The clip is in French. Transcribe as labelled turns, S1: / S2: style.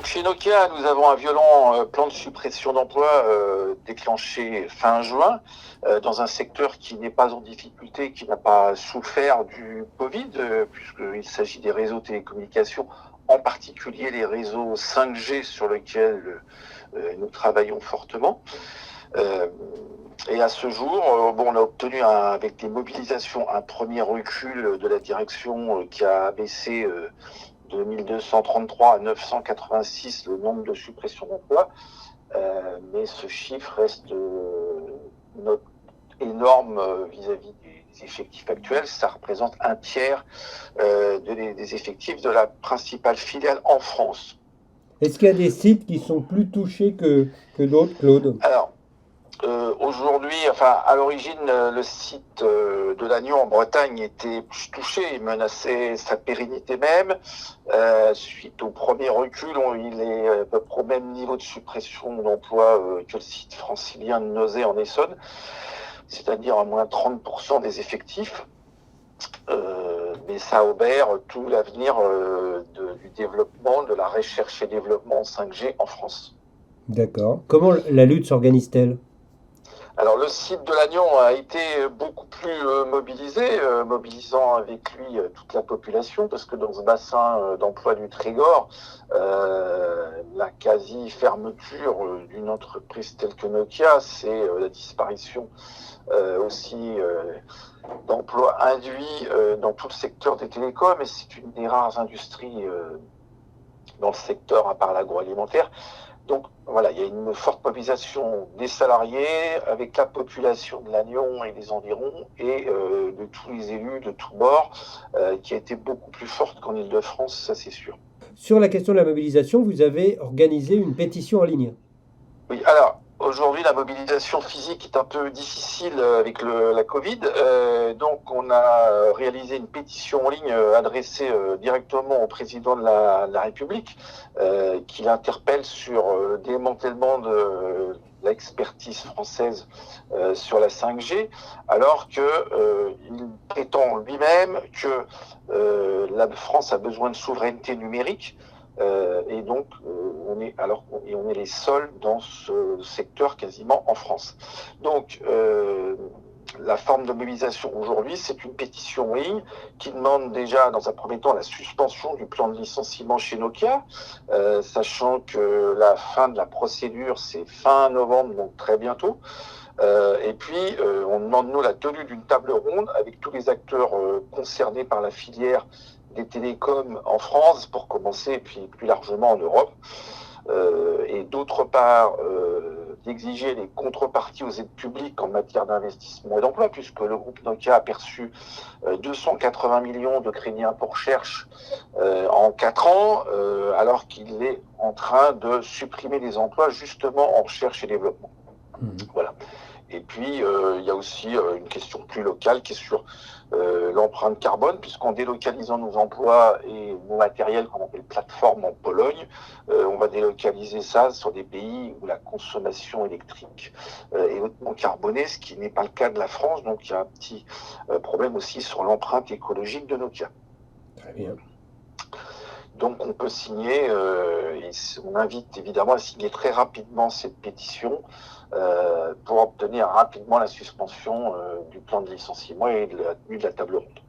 S1: Donc chez Nokia, nous avons un violent plan de suppression d'emplois déclenché fin juin dans un secteur qui n'est pas en difficulté, qui n'a pas souffert du Covid, puisqu'il s'agit des réseaux télécommunications, en particulier les réseaux 5G sur lesquels nous travaillons fortement. Et à ce jour, on a obtenu avec les mobilisations un premier recul de la direction qui a baissé de 1233 à 986 le nombre de suppressions d'emplois, mais ce chiffre reste énorme vis-à-vis des effectifs actuels. Ça représente un tiers des effectifs de la principale filiale en France.
S2: Est-ce qu'il y a des sites qui sont plus touchés que d'autres, Claude?
S1: Alors, aujourd'hui, à l'origine, le site de Lannion en Bretagne était plus touché, il menaçait sa pérennité même. Suite au premier recul, il est à peu près au même niveau de suppression d'emplois que le site francilien de Nozay en Essonne, c'est-à-dire à moins 30% des effectifs. Mais ça obère tout l'avenir du développement, de la recherche et développement 5G en France.
S2: D'accord. Comment la lutte s'organise-t-elle?
S1: Alors le site de Lannion a été beaucoup plus mobilisé, mobilisant avec lui toute la population, parce que dans ce bassin d'emploi du Trégor, la quasi-fermeture d'une entreprise telle que Nokia, c'est la disparition aussi d'emplois induits dans tout le secteur des télécoms, et c'est une des rares industries dans le secteur, à part l'agroalimentaire. Donc voilà, il y a une forte mobilisation des salariés avec la population de Lannion et des environs et de tous les élus de tous bords qui a été beaucoup plus forte qu'en Île-de-France, ça c'est sûr.
S2: Sur la question de la mobilisation, vous avez organisé une pétition en ligne.
S1: Oui, alors aujourd'hui la mobilisation physique est un peu difficile avec la Covid, donc on a réalisé une pétition en ligne adressée directement au président de la République, qui l'interpelle sur le démantèlement de l'expertise française sur la 5G, alors qu'il prétend lui-même que la France a besoin de souveraineté numérique. Et donc, on est les seuls dans ce secteur quasiment en France. Donc, la forme de mobilisation aujourd'hui, c'est une pétition en ligne qui demande déjà, dans un premier temps, la suspension du plan de licenciement chez Nokia, sachant que la fin de la procédure, c'est fin novembre, donc très bientôt. Et puis, on demande, nous, la tenue d'une table ronde avec tous les acteurs concernés par la filière des télécoms en France, pour commencer, et puis plus largement en Europe. Et d'autre part, d'exiger les contreparties aux aides publiques en matière d'investissement et d'emploi, puisque le groupe Nokia a perçu 280 millions de crédits impôt recherche en 4 ans, alors qu'il est en train de supprimer des emplois justement en recherche et développement. Voilà. Et puis, il y a aussi une question plus locale qui est sur l'empreinte carbone, puisqu'en délocalisant nos emplois et nos matériels qu'on appelle plateformes en Pologne, on va délocaliser ça sur des pays où la consommation électrique est hautement carbonée, ce qui n'est pas le cas de la France. Donc, il y a un petit problème aussi sur l'empreinte écologique de Nokia.
S2: Très bien.
S1: Donc on peut signer, et on invite évidemment à signer très rapidement cette pétition pour obtenir rapidement la suspension du plan de licenciement et de la tenue de la table ronde.